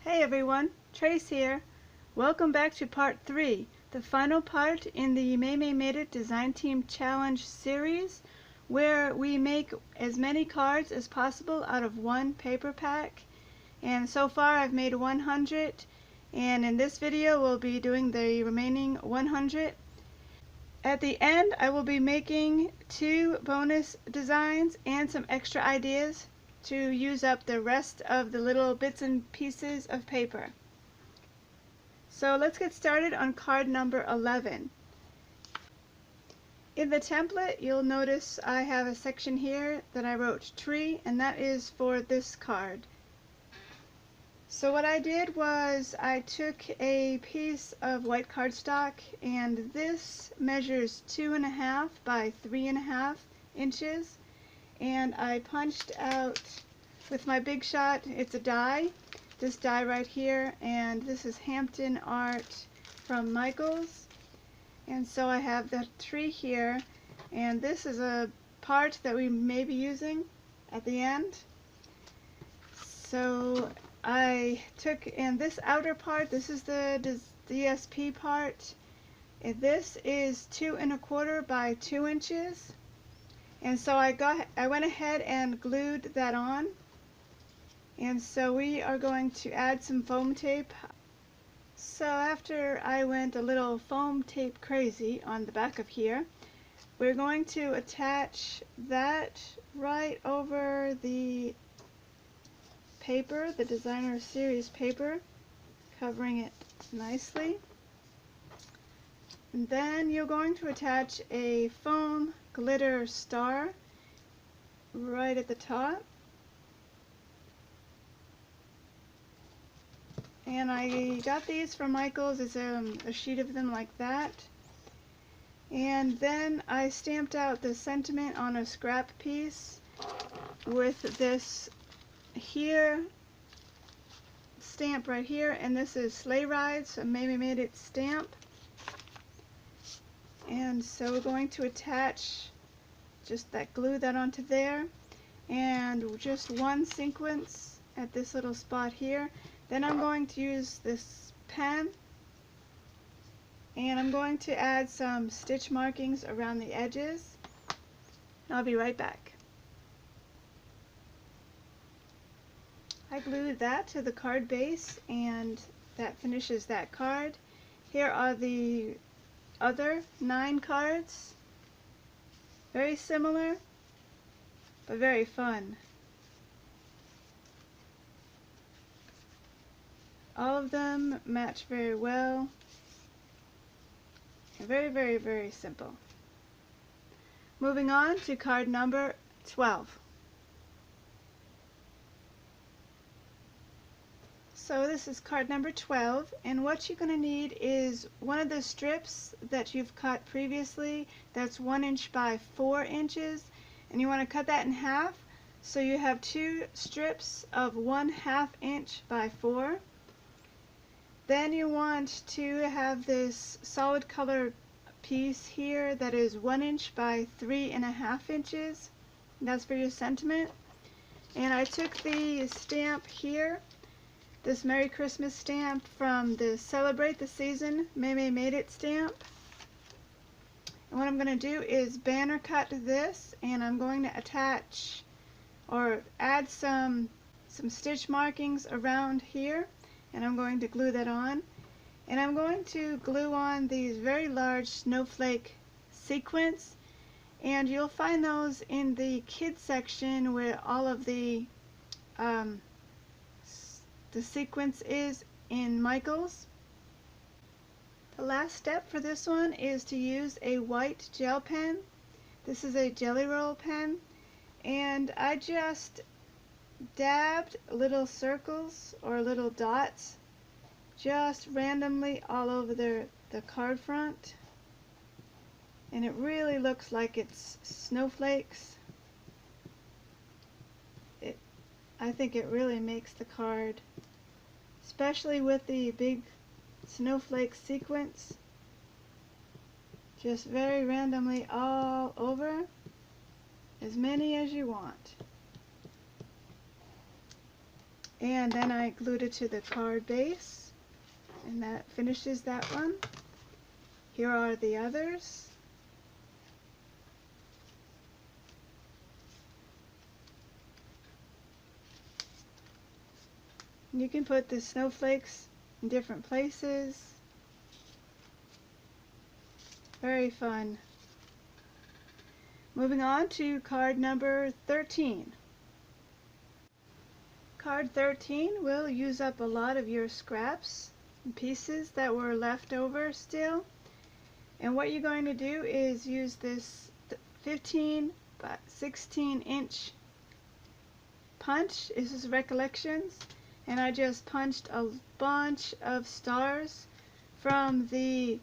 Hey everyone, Trace here. Welcome back to part 3, the final part in the MMI Made It Design Team Challenge series, where we make as many cards as possible out of one paper pack. And so far I've made 100, and in this video we'll be doing the remaining 100. At the end I will be making 2 bonus designs and some extra ideas to use up the rest of the little bits and pieces of paper. So let's get started on card number 11. In the template you'll notice I have a section here that I wrote tree, and that is for this card. So what I did was I took a piece of white cardstock, and this measures 2.5 by 3.5 inches, and I punched out with my Big Shot. It's a die, this die right here, and this is Hampton Art from Michaels. And so I have the tree here, and this is a part that we may be using at the end. So I took in this outer part, this is the DSP part, and this is 2.25 by 2 inches. And so I went ahead and glued that on. And so we are going to add some foam tape. So after I went a little foam tape crazy on the back of here, we're going to attach that right over the paper, the designer series paper, covering it nicely. And then you're going to attach a foam glitter star right at the top. And I got these from Michaels. It's a sheet of them like that. And then I stamped out the sentiment on a scrap piece with this here stamp right here, and this is Sleigh Ride, so MMI Made It stamp. And so we're going to attach just that, glue that onto there, and just one sequence at this little spot here. Then I'm going to use this pen, and I'm going to add some stitch markings around the edges. I'll be right back. I glued that to the card base, and that finishes that card. Here are the other 9 cards. Very similar, but very fun. All of them match very well. Very, very, very simple. Moving on to card number 12. So this is card number 12, and what you're going to need is one of the strips that you've cut previously. That's 1 inch by 4 inches, and you want to cut that in half, so you have 2 strips of 1/2 inch by 4. Then you want to have this solid color piece here that is 1 inch by 3.5 inches. That's for your sentiment. And I took the stamp here, this Merry Christmas stamp from the Celebrate the Season MMI Made It stamp. And what I'm going to do is banner cut this, and I'm going to attach or add some stitch markings around here. And I'm going to glue that on, and I'm going to glue on these very large snowflake sequins, and you'll find those in the kids section where all of the sequence is in Michaels. The last step for this one is to use a white gel pen. This is a Jelly Roll pen, and I just dabbed little circles or little dots just randomly all over the card front, and it really looks like it's snowflakes. I think it really makes the card, especially with the big snowflake sequence, just very randomly all over, as many as you want. And then I glued it to the card base, and that finishes that one. Here are the others. You can put the snowflakes in different places. Very fun. Moving on to card number 13. Card 13 will use up a lot of your scraps and pieces that were left over still. And what you're going to do is use this 15 by 16 inch punch. This is Recollections. And I just punched a bunch of stars from the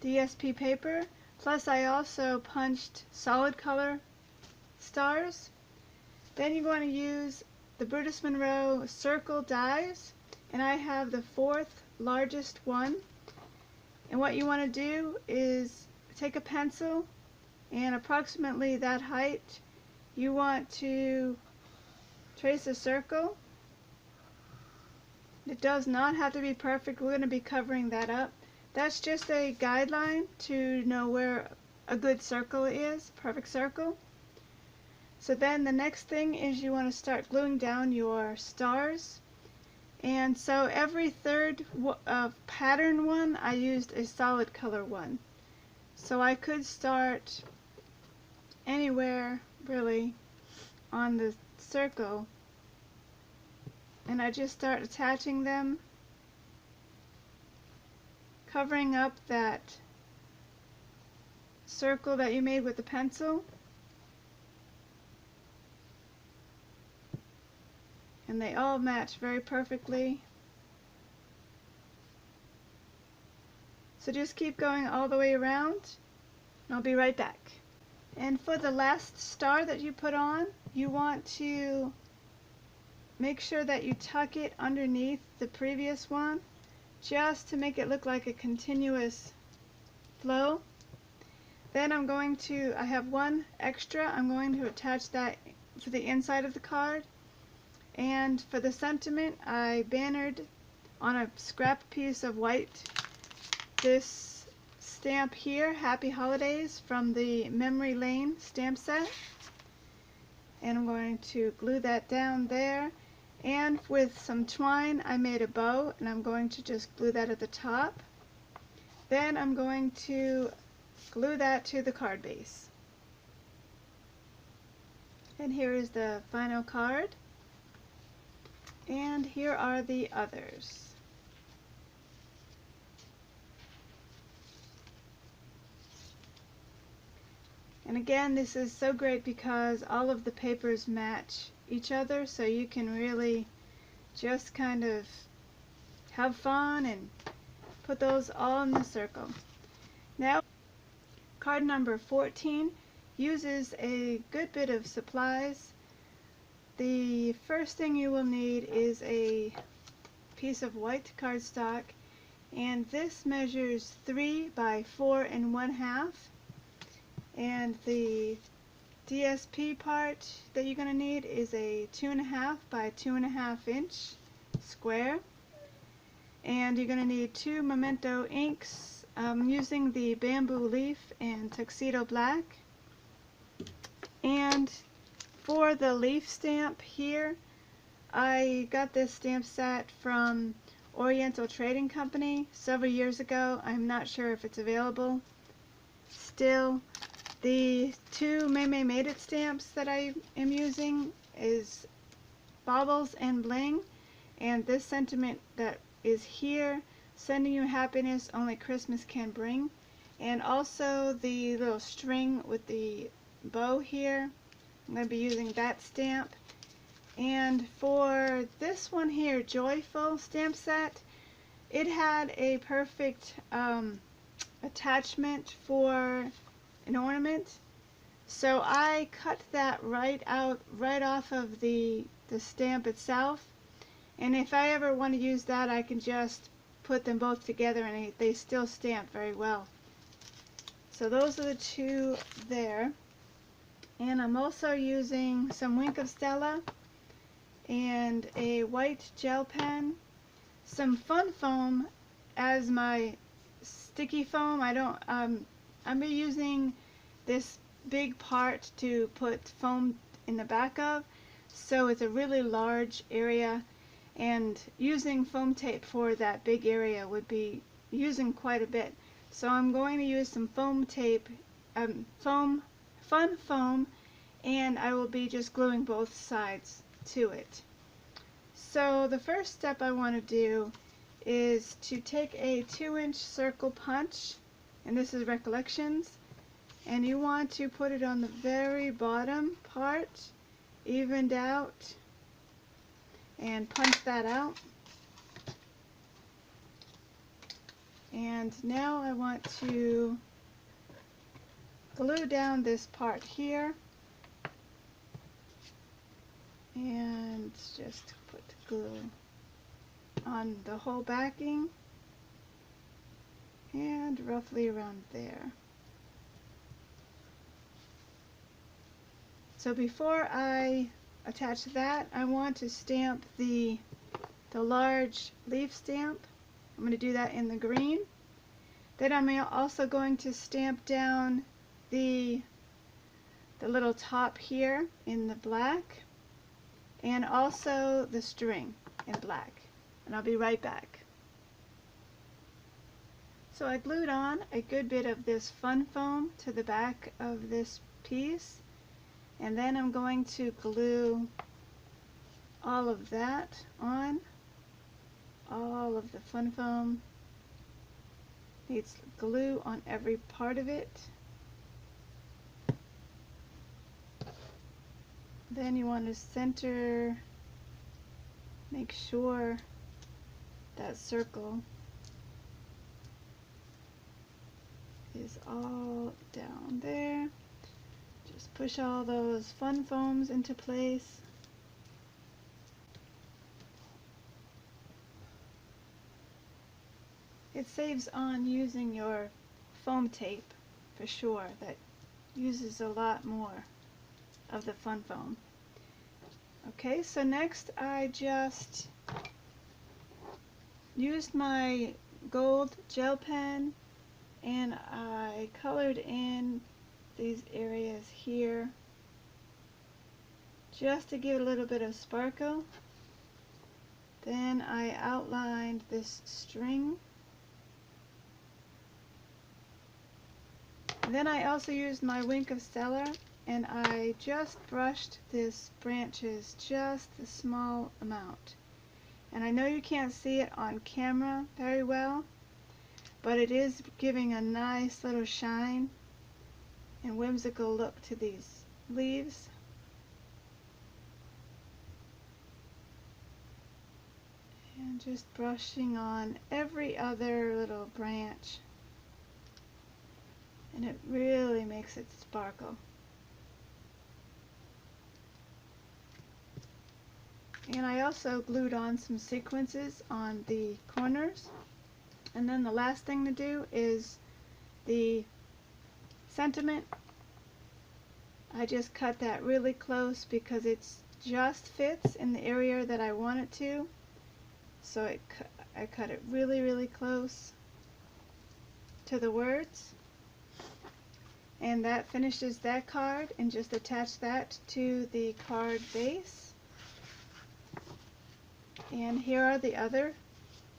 DSP paper. Plus I also punched solid color stars. Then you're going to use the Brutus Monroe circle dies, and I have the 4th largest one. And what you want to do is take a pencil, and approximately that height you want to trace a circle. It does not have to be perfect. We're going to be covering that up. That's just a guideline to know where a good circle is, perfect circle. So then the next thing is you want to start gluing down your stars. And so every third pattern one, I used a solid color one. So I could start anywhere really on the circle, and I just start attaching them, covering up that circle that you made with the pencil. And they all match very perfectly. So just keep going all the way around, and I'll be right back. And for the last star that you put on, you want to make sure that you tuck it underneath the previous one, just to make it look like a continuous flow. Then I have one extra, I'm going to attach that to the inside of the card. And for the sentiment, I bannered on a scrap piece of white this stamp here, Happy Holidays, from the Memory Lane stamp set. And I'm going to glue that down there. And with some twine, I made a bow, and I'm going to just glue that at the top. Then I'm going to glue that to the card base. And here is the final card. And here are the others. And again, this is so great because all of the papers match each other, so you can really just kind of have fun and put those all in the circle. Now, card number 14 uses a good bit of supplies. The first thing you will need is a piece of white cardstock, and this measures 3 by 4 1/2. And the DSP part that you're going to need is a 2.5 by 2.5 inch square. And you're going to need 2 Memento inks. I'm using the Bamboo Leaf and Tuxedo Black. And for the leaf stamp here, I got this stamp set from Oriental Trading Company several years ago. I'm not sure if it's available still. The 2 May Made It stamps that I am using is Baubles and Bling, and this sentiment that is here, sending you happiness only Christmas can bring, and also the little string with the bow here. I'm going to be using that stamp. And for this one here, Joyful stamp set, it had a perfect attachment for an ornament, so I cut that right off of the stamp itself. And if I ever want to use that, I can just put them both together, and they still stamp very well. So those are the 2 there. And I'm also using some Wink of Stella and a white gel pen, some fun foam as my sticky foam. I'm using this big part to put foam in the back of, so it's a really large area, and using foam tape for that big area would be using quite a bit. So I'm going to use some foam tape, fun foam, and I will be just gluing both sides to it. So the first step I want to do is to take a 2-inch circle punch, and this is Recollections, and you want to put it on the very bottom part, evened out, and punch that out. And now I want to glue down this part here, and just put glue on the whole backing and roughly around there. So before I attach that, I want to stamp the large leaf stamp. I'm going to do that in the green. Then I'm also going to stamp down the little top here in the black, and also the string in black. And I'll be right back. So I glued on a good bit of this fun foam to the back of this piece, and then I'm going to glue all of that on. All of the fun foam needs glue on every part of it. Then you want to center, make sure that circle is all down there. Just push all those fun foams into place. It saves on using your foam tape for sure. That uses a lot more of the fun foam. Okay, so next I just used my gold gel pen and I colored in these areas here just to give it a little bit of sparkle. Then I outlined this string. Then I also used my Wink of Stella, and I just brushed this branches just a small amount. And I know you can't see it on camera very well, but it is giving a nice little shine and whimsical look to these leaves. And just brushing on every other little branch. And it really makes it sparkle. And I also glued on some sequences on the corners. And then the last thing to do is the sentiment. I just cut that really close because it just fits in the area that I want it to. So I cut it really, really close to the words. And that finishes that card, and just attach that to the card base. And here are the other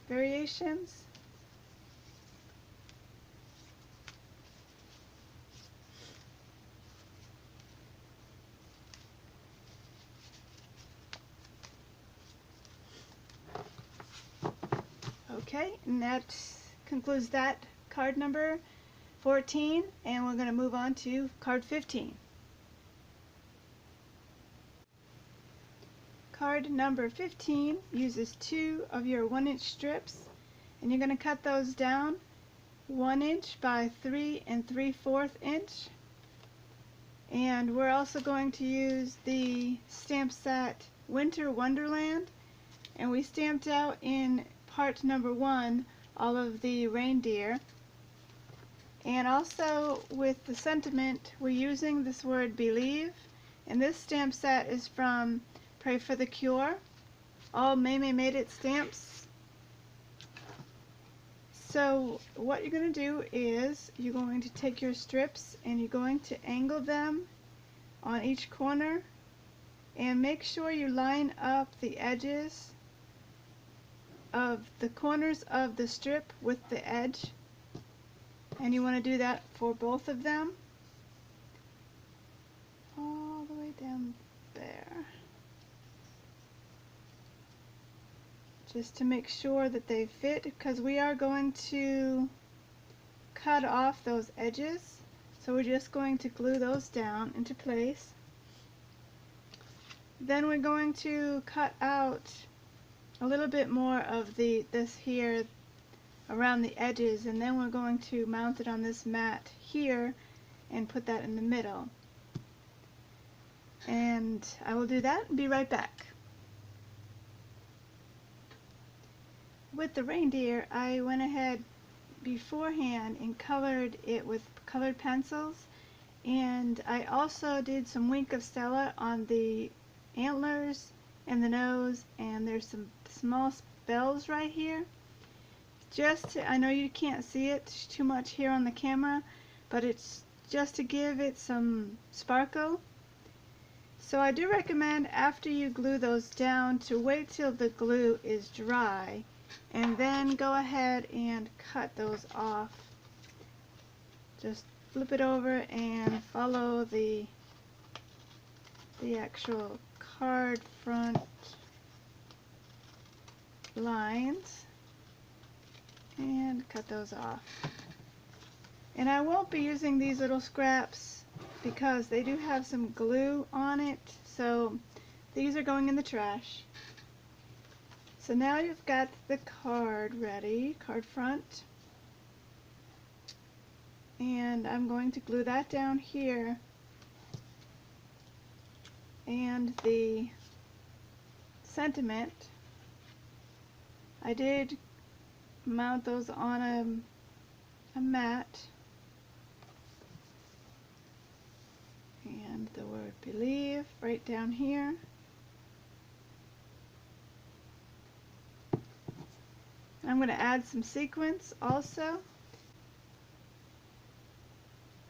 variations. Okay, and that concludes that card number 14, and we're going to move on to card 15. Card number 15 uses 2 of your 1-inch strips, and you're going to cut those down 1 inch by 3 3/4 inch. And we're also going to use the stamp set Winter Wonderland, and we stamped out in part number 1 all of the reindeer. And also with the sentiment, we're using this word believe, and this stamp set is from Pray for the cure. All May Made It stamps. So what you're going to do is you're going to take your strips and you're going to angle them on each corner, and make sure you line up the edges of the corners of the strip with the edge, and you want to do that for both of them all the way down there, just to make sure that they fit, because we are going to cut off those edges. So we're just going to glue those down into place. Then we're going to cut out a little bit more of this here around the edges, and then we're going to mount it on this mat here and put that in the middle. And I will do that and be right back. With the reindeer, I went ahead beforehand and colored it with colored pencils, and I also did some Wink of Stella on the antlers and the nose, and there's some small bells right here. I know you can't see it too much here on the camera, but it's just to give it some sparkle. So I do recommend after you glue those down to wait till the glue is dry and then go ahead and cut those off. Just flip it over and follow the actual card front lines and cut those off. And I won't be using these little scraps because they do have some glue on it, so these are going in the trash. So now you've got the card ready, card front, and I'm going to glue that down here, and the sentiment, I did mount those on a mat, and the word believe right down here. I'm going to add some sequins also.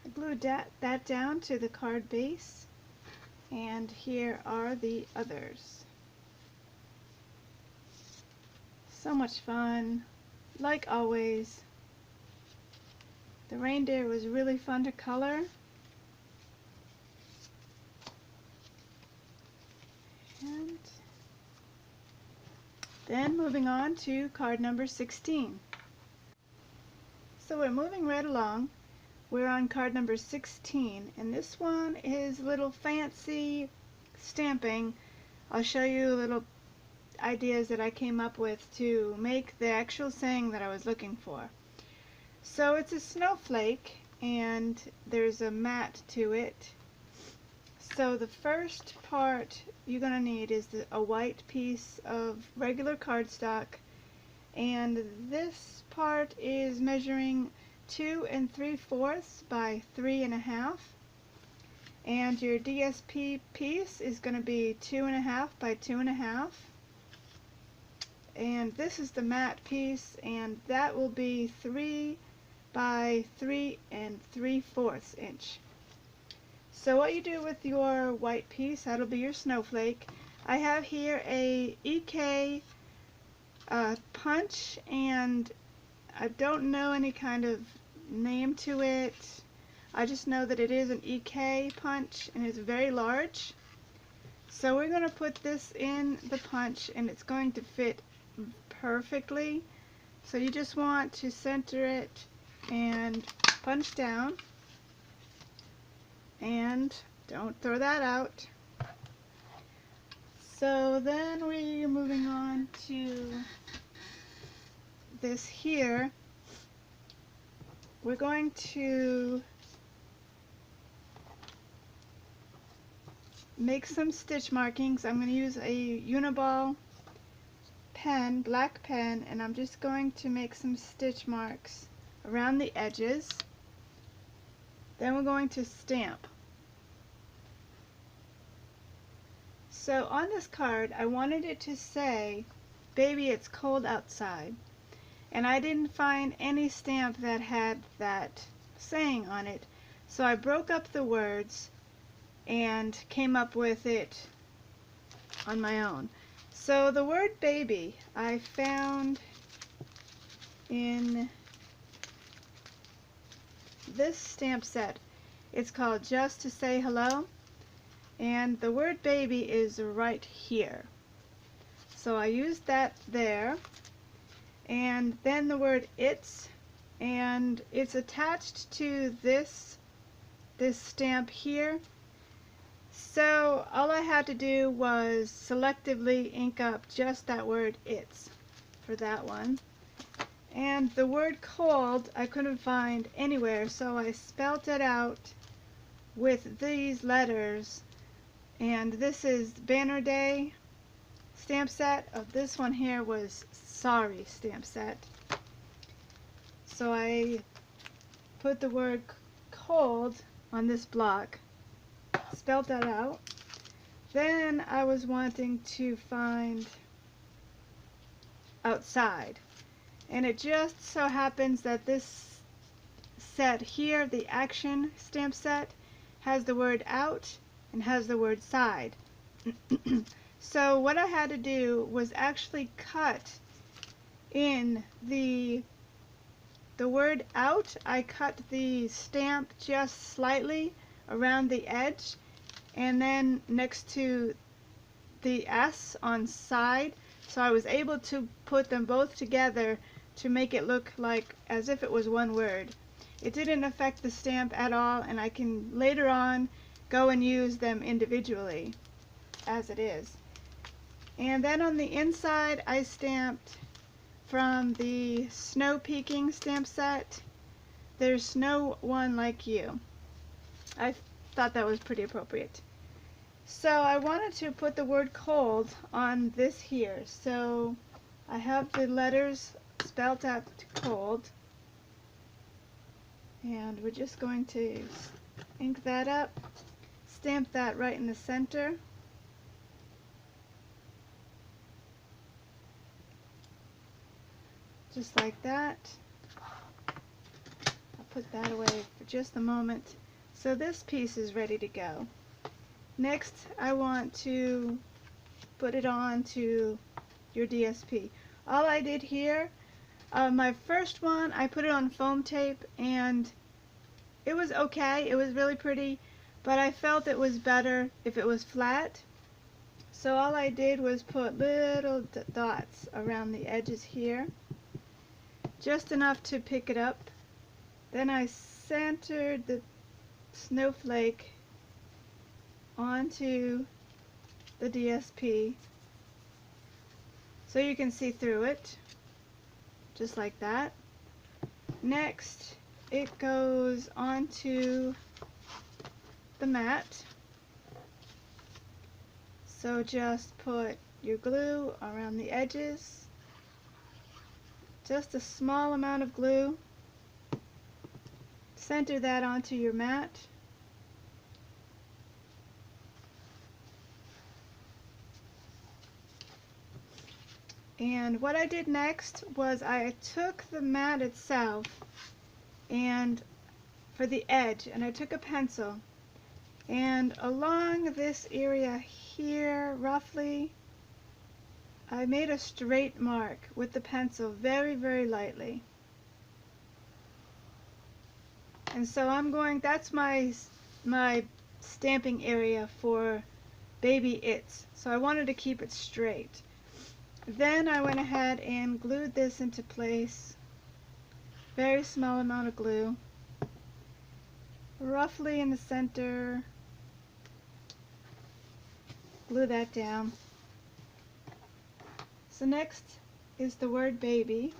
I glued that down to the card base, and here are the others. So much fun, like always. The reindeer was really fun to color. And then moving on to card number 16. So we're moving right along. We're on card number 16, and this one is a little fancy stamping. I'll show you little ideas that I came up with to make the actual saying that I was looking for. So it's a snowflake, and there's a mat to it. So the first part you're going to need is a white piece of regular cardstock, and this part is measuring 2 3/4 by 3 1/2, and your DSP piece is going to be 2 1/2 by 2 1/2, and this is the matte piece, and that will be 3 by 3 3/4 inch. So what you do with your white piece, that'll be your snowflake. I have here a EK punch, and I don't know any kind of name to it. I just know that it is an EK punch, and it's very large. So we're going to put this in the punch, and it's going to fit perfectly. So you just want to center it and punch down, and don't throw that out. So then we're moving on to this here. We're going to make some stitch markings. I'm going to use a Uniball pen, black pen, and I'm just going to make some stitch marks around the edges. Then we're going to stamp. So on this card, I wanted it to say, "Baby, it's cold outside." And I didn't find any stamp that had that saying on it. So I broke up the words and came up with it on my own. So the word baby I found in this stamp set. It's called Just to Say Hello, and the word baby is right here. So I used that there, and then the word it's, and it's attached to this stamp here. So all I had to do was selectively ink up just that word it's for that one. And the word cold I couldn't find anywhere, so I spelt it out with these letters. And this is Banner Day stamp set. This one here was Sorry stamp set. So I put the word cold on this block, spelled that out. Then I was wanting to find outside, and it just so happens that this set here, the action stamp set, has the word out and has the word side. So what I had to do was actually cut in the word out. I cut the stamp just slightly around the edge, and then next to the S on side, so I was able to put them both together to make it look like as if it was one word. It didn't affect the stamp at all, and I can later on go and use them individually as it is. And then on the inside I stamped from the Snow Peaking stamp set. There's no one like you. I thought that was pretty appropriate. So I wanted to put the word cold on this here. So I have the letters spelt out cold, and we're just going to ink that up, stamp that right in the center. Just like that. I'll put that away for just a moment. So this piece is ready to go. Next, I want to put it on to your DSP. All I did here, my first one, I put it on foam tape, and it was okay. It was really pretty, but I felt it was better if it was flat. So all I did was put little dots around the edges here, just enough to pick it up. Then I centered the snowflake onto the DSP so you can see through it, just like that. Next, it goes onto the mat. So just put your glue around the edges, just a small amount of glue. Center that onto your mat. And what I did next was I took the mat itself and for the edge, and I took a pencil, and along this area here roughly I made a straight mark with the pencil very, very lightly. And so I'm going, that's my stamping area for Baby It's. So I wanted to keep it straight. Then I went ahead and glued this into place. Very small amount of glue. Roughly in the center. Glue that down. So next is the word baby.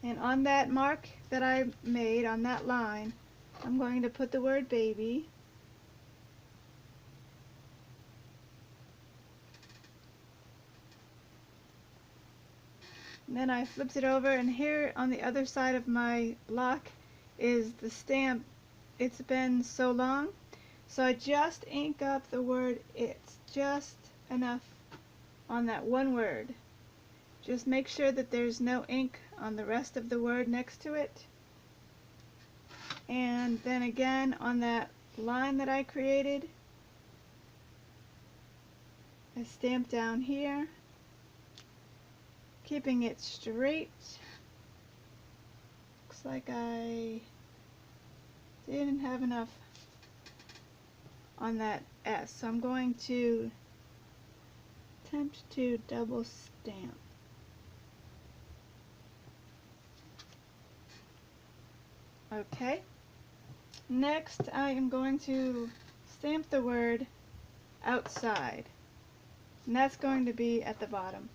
And on that mark that I made on that line, I'm going to put the word baby. And then I flipped it over, and here on the other side of my block is the stamp. It's been so long, So I just ink up the word it's, just enough on that one word. Just make sure that there's no ink on the rest of the word next to it. And then again on that line that I created, I stamp down here, keeping it straight. Looks like I didn't have enough on that S, so I'm going to attempt to double stamp. Okay. Next, I am going to stamp the word outside, and that's going to be at the bottom.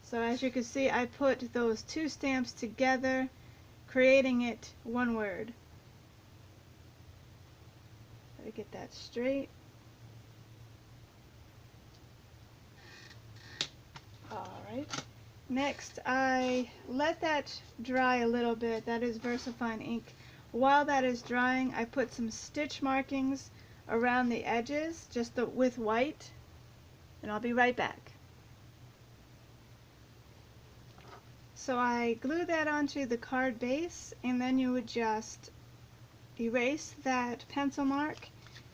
So as you can see, I put those two stamps together, creating it one word. Gotta get that straight. Alright. Next, I let that dry a little bit. That is VersaFine ink. While that is drying, I put some stitch markings around the edges, just with white, and I'll be right back. So I glue that onto the card base, and then you would just erase that pencil mark,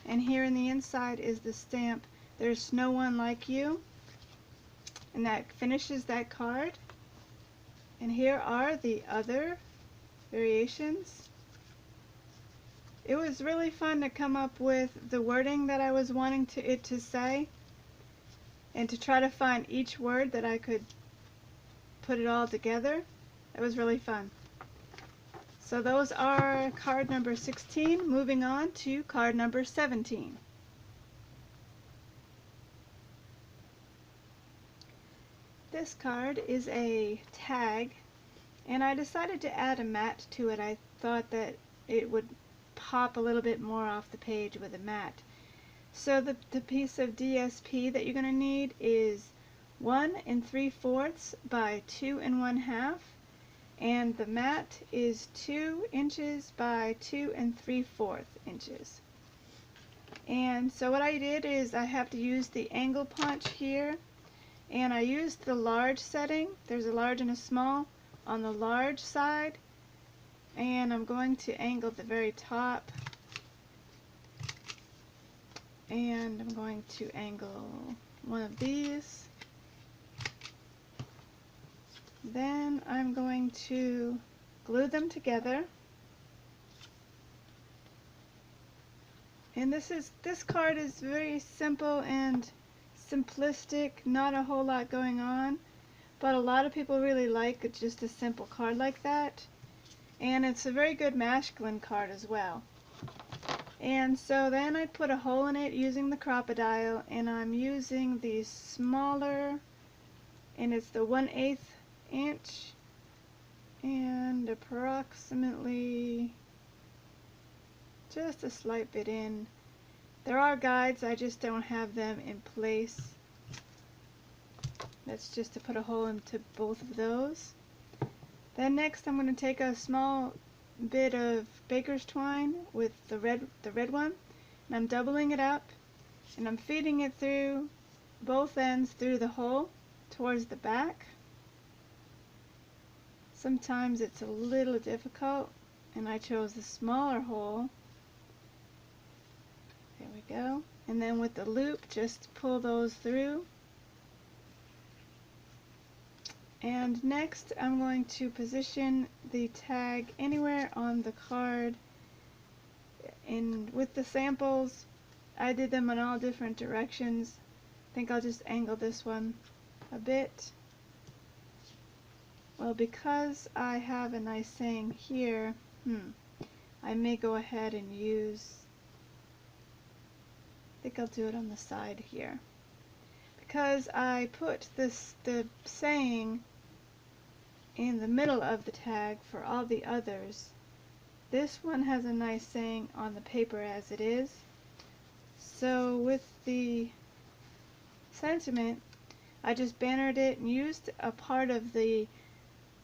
and here in the inside is the stamp, "There's no one like you," and that finishes that card. And here are the other variations. It was really fun to come up with the wording that I was wanting it to say, and to try to find each word that I could put it all together. It was really fun. So those are card number 16. Moving on to card number 17. This card is a tag, and I decided to add a mat to it. I thought that it would pop a little bit more off the page with a mat. So the piece of DSP that you're going to need is 1 3/4 by 2 1/2, and the mat is 2 inches by 2 3/4 inches. And so what I did is I have to use the angle punch here, and I used the large setting. There's a large and a small on the large side, and I'm going to angle the very top, and I'm going to angle one of these. Then I'm going to glue them together. And this card is very simple and simplistic, not a whole lot going on, but a lot of people really like just a simple card like that. And it's a very good masculine card as well. And so then I put a hole in it using the Crop-A-Dile, and I'm using the smaller, and it's the 1/8 inch, and approximately just a slight bit in. There are guides, I just don't have them in place. That's just to put a hole into both of those. Then next I'm going to take a small bit of baker's twine with the red one, and I'm doubling it up, and I'm feeding it through both ends through the hole towards the back. Sometimes it's a little difficult, and I chose the smaller hole. There we go. And then with the loop, just pull those through. And next I'm going to position the tag anywhere on the card. And with the samples, I did them in all different directions. I think I'll just angle this one a bit. Well, because I have a nice saying here, I may go ahead and use, I think I'll do it on the side here. Because I put the saying in the middle of the tag for all the others, this one has a nice saying on the paper as it is. So with the sentiment, I just bannered it and used a part of the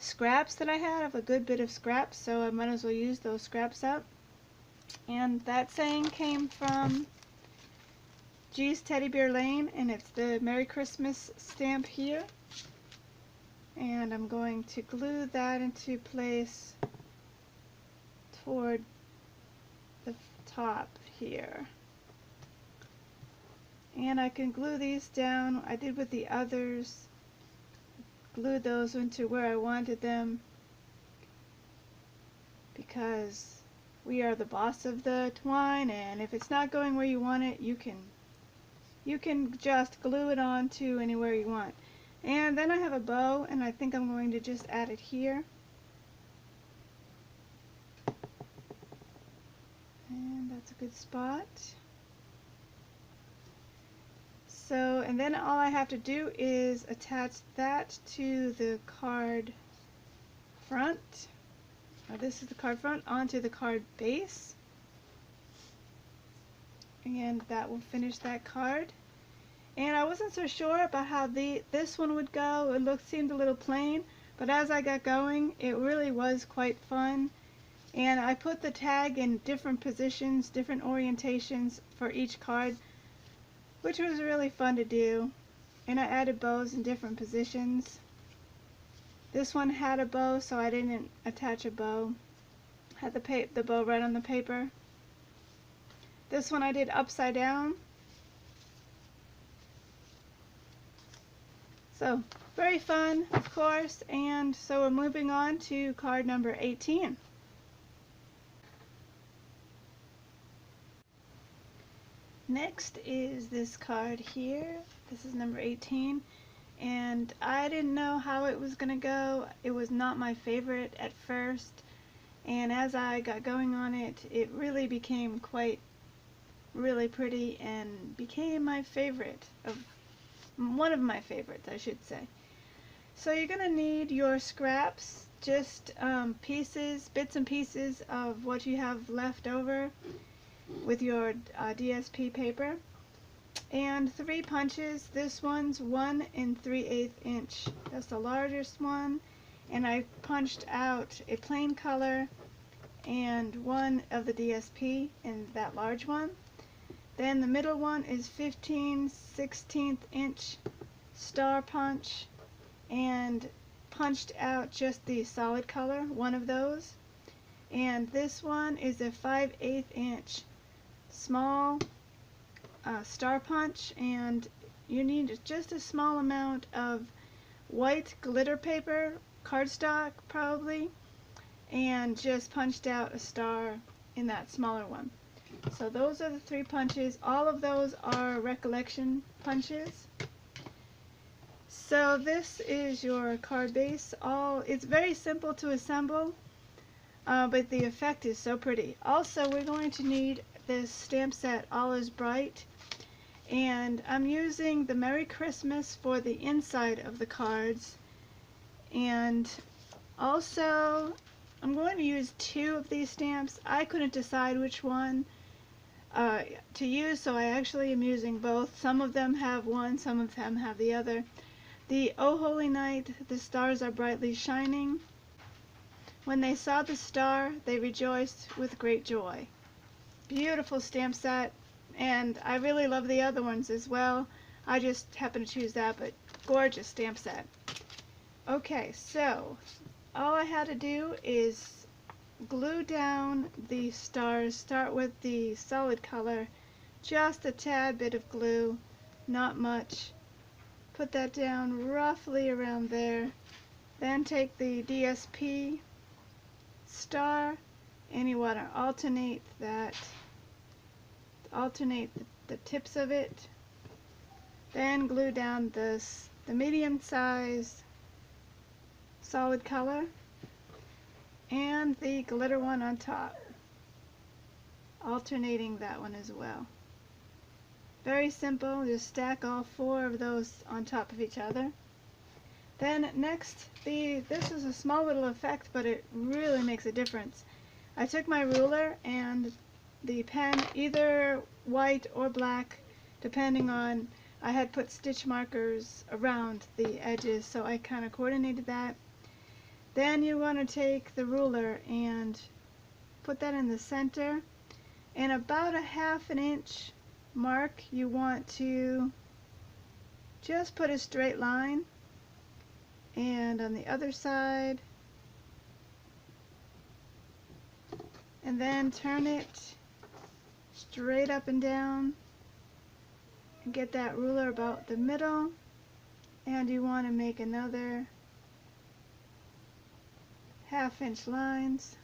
scraps that I had. I have a good bit of scraps, so I might as well use those scraps up. And that saying came from G's Teddy Bear Lane, and it's the Merry Christmas stamp here. And I'm going to glue that into place toward the top here. And I can glue these down. I did with the others. Glued those into where I wanted them because we are the boss of the twine, and if it's not going where you want it, you can just glue it on to anywhere you want. And then I have a bow, and I think I'm going to just add it here. And that's a good spot. So, and then all I have to do is attach that to the card front. This is the card front onto the card base. And that will finish that card. And I wasn't so sure about how this one would go. It seemed a little plain, but as I got going, it really was quite fun. And I put the tag in different positions, different orientations for each card, which was really fun to do. And I added bows in different positions. This one had a bow, so I didn't attach a bow. Had the bow right on the paper. This one I did upside down. So, very fun, of course, and so we're moving on to card number 18. Next is this card here. This is number 18, and I didn't know how it was going to go. It was not my favorite at first, and as I got going on it, it really became really pretty and became my favorite one of my favorites, I should say. So you're going to need your scraps, just bits and pieces of what you have left over with your DSP paper, and 3 punches. This one's 1 3/8 inch. That's the largest one, and I punched out a plain color and one of the DSP in that large one. Then the middle one is 15/16 inch star punch, and punched out just the solid color, one of those. And this one is a 5/8 inch small star punch, and you need just a small amount of white glitter paper, cardstock probably, and just punched out a star in that smaller one. So those are the 3 punches. All of those are recollection punches. So this is your card base. It's very simple to assemble, but the effect is so pretty. Also, we're going to need this stamp set, All Is Bright, and I'm using the Merry Christmas for the inside of the cards, and also I'm going to use 2 of these stamps. I couldn't decide which one to use, so I actually am using both. Some of them have one, some of them have the other. The Oh Holy Night, the stars are brightly shining. When they saw the star, they rejoiced with great joy. Beautiful stamp set, and I really love the other ones as well. I just happen to choose that, but gorgeous stamp set. Okay, so all I had to do is glue down the stars. Start with the solid color, just a tad bit of glue, not much. Put that down roughly around there. Then take the DSP star, and you want to alternate the tips of it. Then glue down the medium size solid color and the glitter one on top, alternating that one as well. Very simple, just stack all 4 of those on top of each other. Then next, this is a small little effect, but it really makes a difference. I took my ruler and the pen, either white or black, depending on, I had put stitch markers around the edges, so I kind of coordinated that. Then you want to take the ruler and put that in the center, and about a ½ inch mark you want to just put a straight line, and on the other side, and then turn it straight up and down and get that ruler about the middle, and you want to make another ½ inch lines.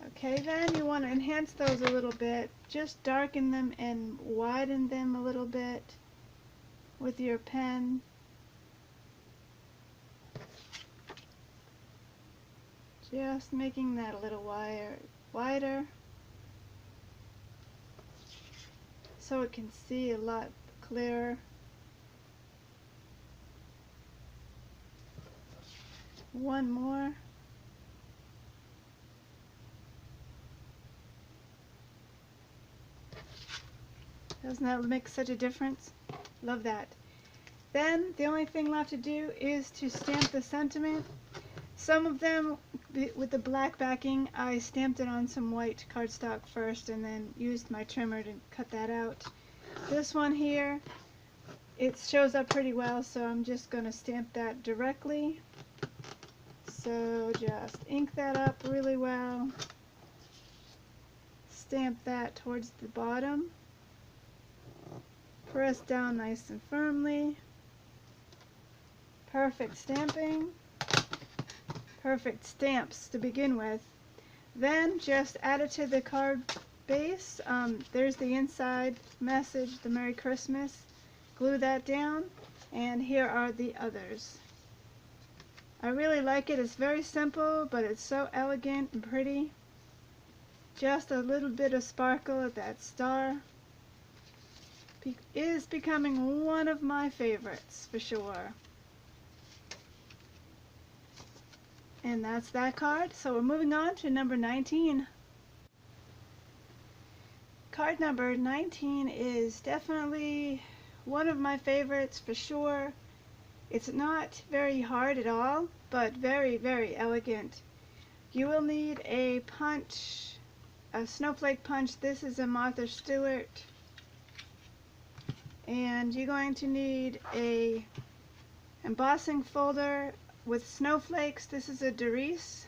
Okay, then you want to enhance those a little bit. Just darken them and widen them a little bit with your pen. Just making that a little wider so it can see a lot clearer. One more. Doesn't that make such a difference? Love that. Then the only thing left to do is to stamp the sentiment. Some of them, with the black backing, I stamped it on some white cardstock first and then used my trimmer to cut that out. This one here, it shows up pretty well, so I'm just going to stamp that directly. So just ink that up really well. Stamp that towards the bottom. Press down nice and firmly. Perfect stamping. Perfect stamps to begin with. Then just add it to the card base. There's the inside message, the Merry Christmas. Glue that down, and here are the others. I really like it. It's very simple, but it's so elegant and pretty. Just a little bit of sparkle at that star. Is becoming one of my favorites for sure. And that's that card. So we're moving on to number 19. Card number 19 is definitely one of my favorites for sure. It's not very hard at all, but very, very elegant. You will need a punch, a snowflake punch. This is a Martha Stewart. And you're going to need a embossing folder with snowflakes. This is a Doris.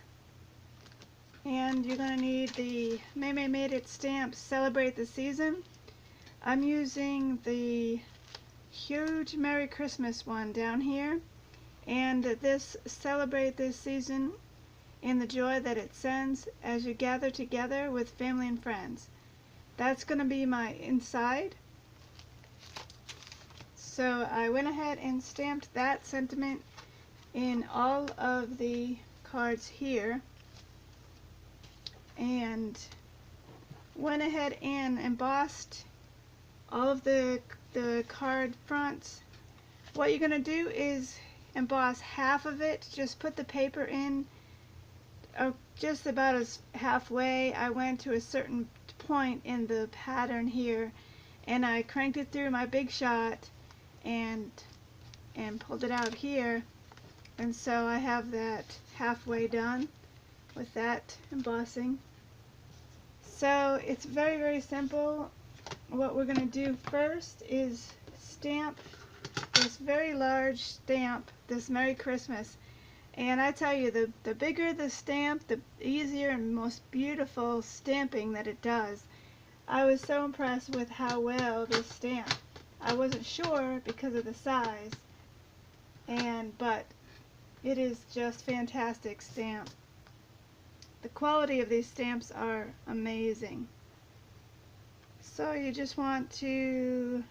And you're going to need the May Made It stamp, Celebrate the Season. I'm using the huge Merry Christmas one down here. And this Celebrate this Season and the joy that it sends as you gather together with family and friends. That's going to be my inside. So I went ahead and stamped that sentiment in all of the cards here, and went ahead and embossed all of the card fronts. What you're going to do is emboss half of it. Just put the paper in just about as halfway. I went to a certain point in the pattern here, and I cranked it through my Big Shot and pulled it out here, and so I have that halfway done with that embossing. So it's very, very simple. What we're going to do first is stamp this very large stamp, this Merry Christmas. And I tell you, the bigger the stamp, the easier and most beautiful stamping that it does. I was so impressed with how well this stamped. I wasn't sure because of the size, but it is just fantastic stamp. The quality of these stamps are amazing. So you just want to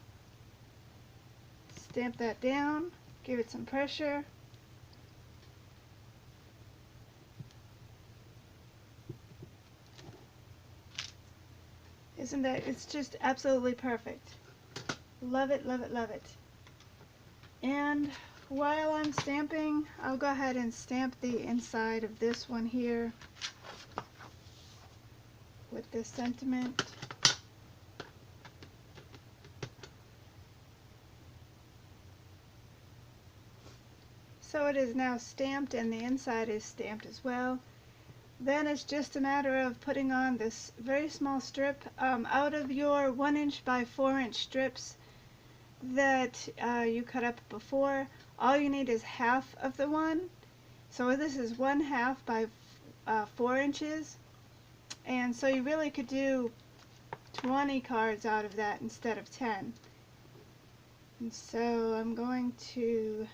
stamp that down, give it some pressure. Isn't that, it's just absolutely perfect. Love it, love it, love it. And while I'm stamping, I'll go ahead and stamp the inside of this one here with this sentiment. So it is now stamped and the inside is stamped as well. Then it's just a matter of putting on this very small strip. Out of your 1" by 4" strips that you cut up before, all you need is half of the one. So this is 1/2 by 4 inches, and so you really could do 20 cards out of that instead of 10. And so I'm going to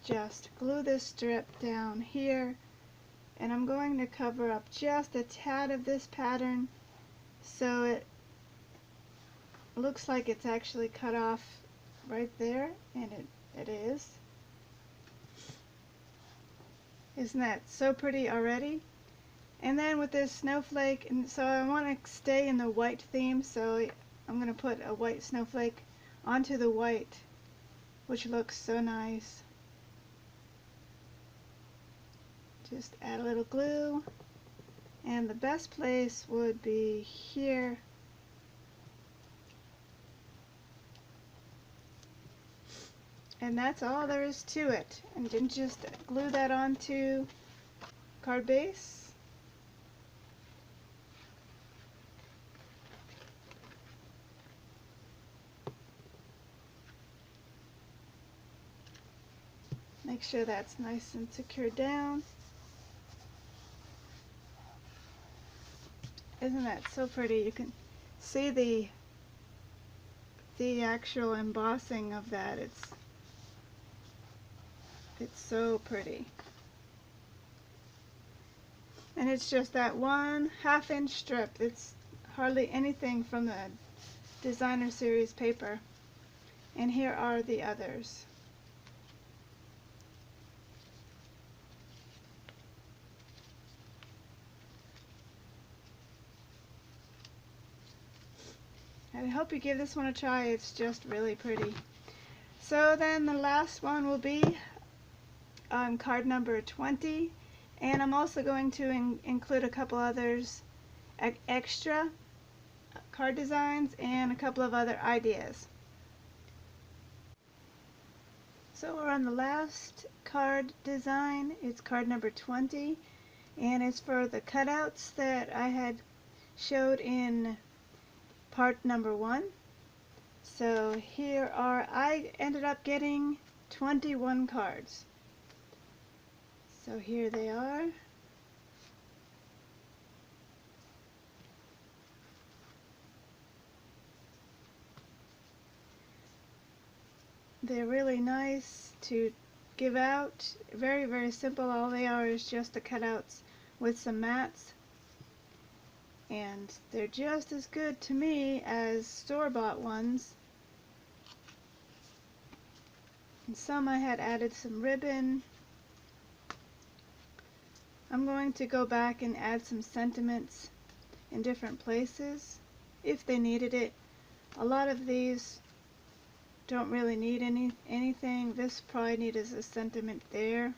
just glue this strip down here, and I'm going to cover up just a tad of this pattern so it looks like it's actually cut off right there, and it is. Isn't that so pretty already? And then with this snowflake, and so I want to stay in the white theme, so I'm going to put a white snowflake onto the white, which looks so nice. Just add a little glue, and the best place would be here. And that's all there is to it. And then just glue that onto card base. Make sure that's nice and secure down. Isn't that so pretty? You can see the actual embossing of that. It's so pretty. And it's just that 1/2 inch strip. It's hardly anything from the designer series paper. And here are the others. I hope you give this one a try. It's just really pretty. So then the last one will be card number 20, and I'm also going to include a couple others, extra card designs and a couple of other ideas. So we're on the last card design. It's card number 20, and it's for the cutouts that I had showed in part number 1. So here are, I ended up getting 21 cards. So here they are. They're really nice to give out. Very, very simple. All they are is just the cutouts with some mats. And they're just as good to me as store-bought ones. And some I had added some ribbon. I'm going to go back and add some sentiments in different places if they needed it. A lot of these don't really need anything. This probably needs a sentiment there.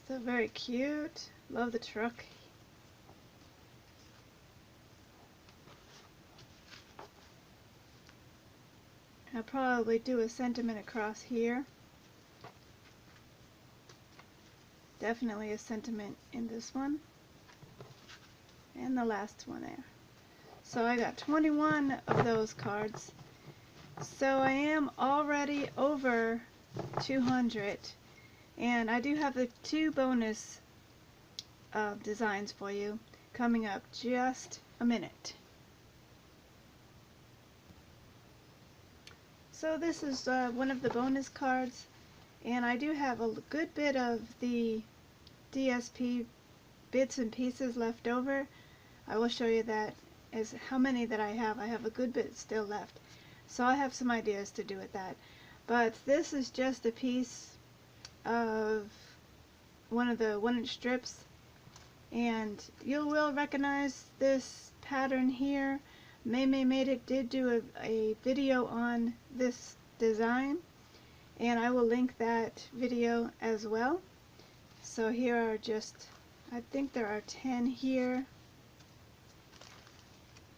So very cute. Love the truck. I'll probably do a sentiment across here. Definitely a sentiment in this one. And the last one there. So I got 21 of those cards. So I am already over 200. And I do have the 2 bonus designs for you coming up just a minute. So this is one of the bonus cards, and I do have a good bit of the DSP bits and pieces left over. I will show you that as how many that I have. I have a good bit still left, so I have some ideas to do with that. But this is just a piece of one of the 1" strips, and you will recognize this pattern here. did do a video on this design, and I will link that video as well. So here are just, I think there are 10 here,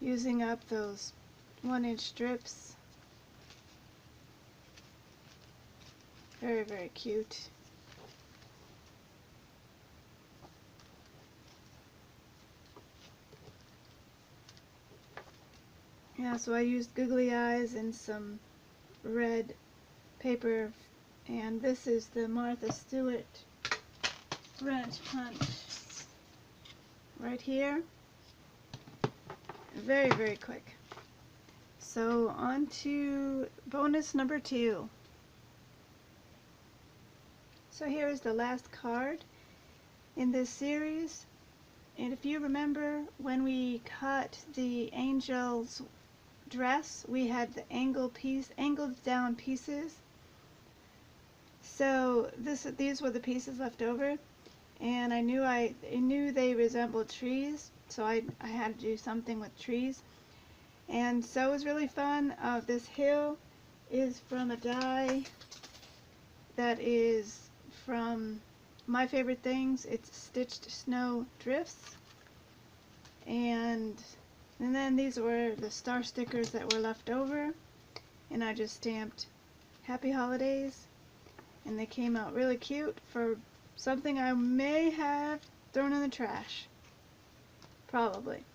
using up those 1-inch strips. Very, very cute. Yeah, so I used googly eyes and some red paper, and this is the Martha Stewart wrench punch right here. Very, very quick. So on to bonus number 2. So here is the last card in this series, and if you remember when we cut the angel's dress, we had the angled down pieces. So these were the pieces left over, and I knew they resembled trees, so I had to do something with trees. And so it was really fun. This hill is from a die that is from My Favorite Things. It's Stitched Snow Drifts. And then these were the star stickers that were left over, and I just stamped Happy Holidays, and they came out really cute for something I may have thrown in the trash. Probably.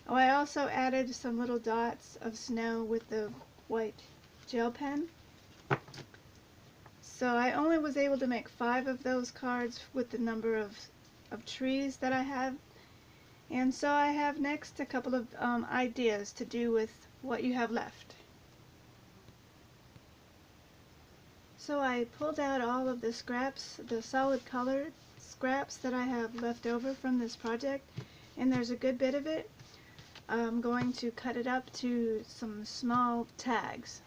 Oh, I also added some little dots of snow with the white gel pen. So I only was able to make 5 of those cards with the number of trees that I have. And so I have next a couple of ideas to do with what you have left. So I pulled out all of the scraps, the solid colored scraps that I have left over from this project, and there's a good bit of it. I'm going to cut it up to some small tags.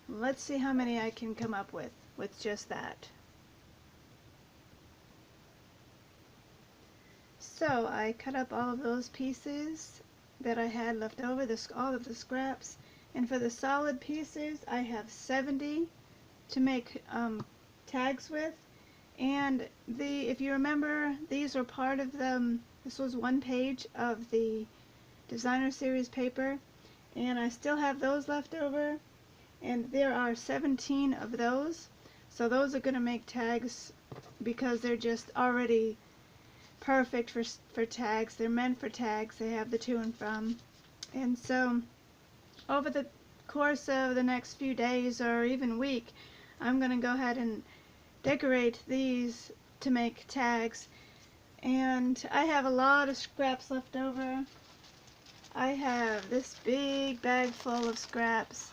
Let's see how many I can come up with just that. So I cut up all of those pieces that I had left over, all of the scraps, and for the solid pieces I have 70 to make tags with. And if you remember, these were part of this was 1 page of the designer series paper, and I still have those left over, and there are 17 of those. So those are going to make tags because they're just already perfect for tags. They're meant for tags. They have the to and from. And so over the course of the next few days or even week, I'm going to go ahead and decorate these to make tags. And I have a lot of scraps left over. I have this big bag full of scraps,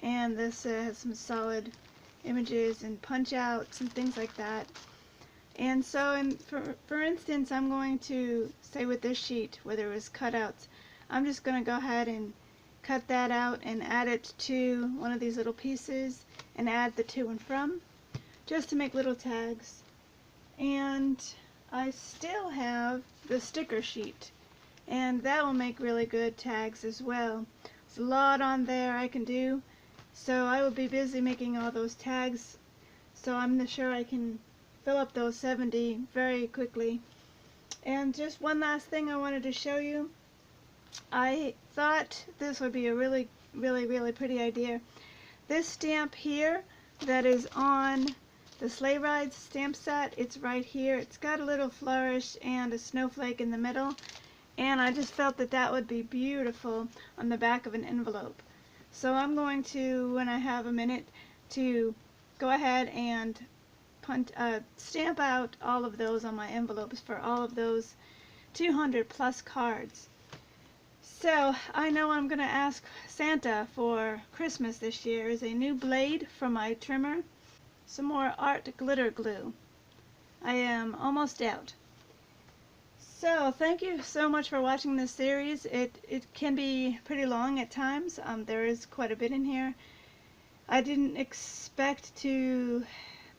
and this has some solid images and punch outs and things like that. And so for instance, I'm going to say with this sheet where there was cutouts, I'm just going to go ahead and cut that out and add it to one of these little pieces and add the to and from, just to make little tags. And I still have the sticker sheet, and that will make really good tags as well. There's a lot on there I can do, so I will be busy making all those tags, so I'm sure I can fill up those 70 very quickly. And just one last thing I wanted to show you. I thought this would be a really pretty idea. This stamp here that is on the Sleigh Rides stamp set, it's right here. It's got a little flourish and a snowflake in the middle, and I just felt that that would be beautiful on the back of an envelope. So I'm going to, when I have a minute, to go ahead and stamp out all of those on my envelopes for all of those 200 plus cards. So I know I'm going to ask Santa for Christmas this year is a new blade for my trimmer, some more art glitter glue. I am almost out. So thank you so much for watching this series. It can be pretty long at times. There is quite a bit in here. I didn't expect to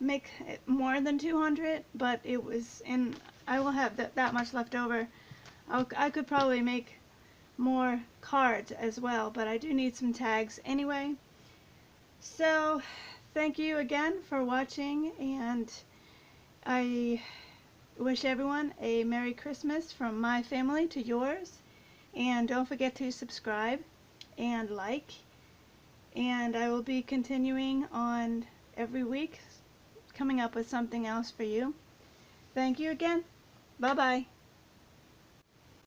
make more than 200, but it was, and I will have that much left over. I could probably make more cards as well, but I do need some tags anyway. So thank you again for watching, and I wish everyone a Merry Christmas from my family to yours, and don't forget to subscribe and like, and I will be continuing on every week, coming up with something else for you. Thank you again. Bye-bye.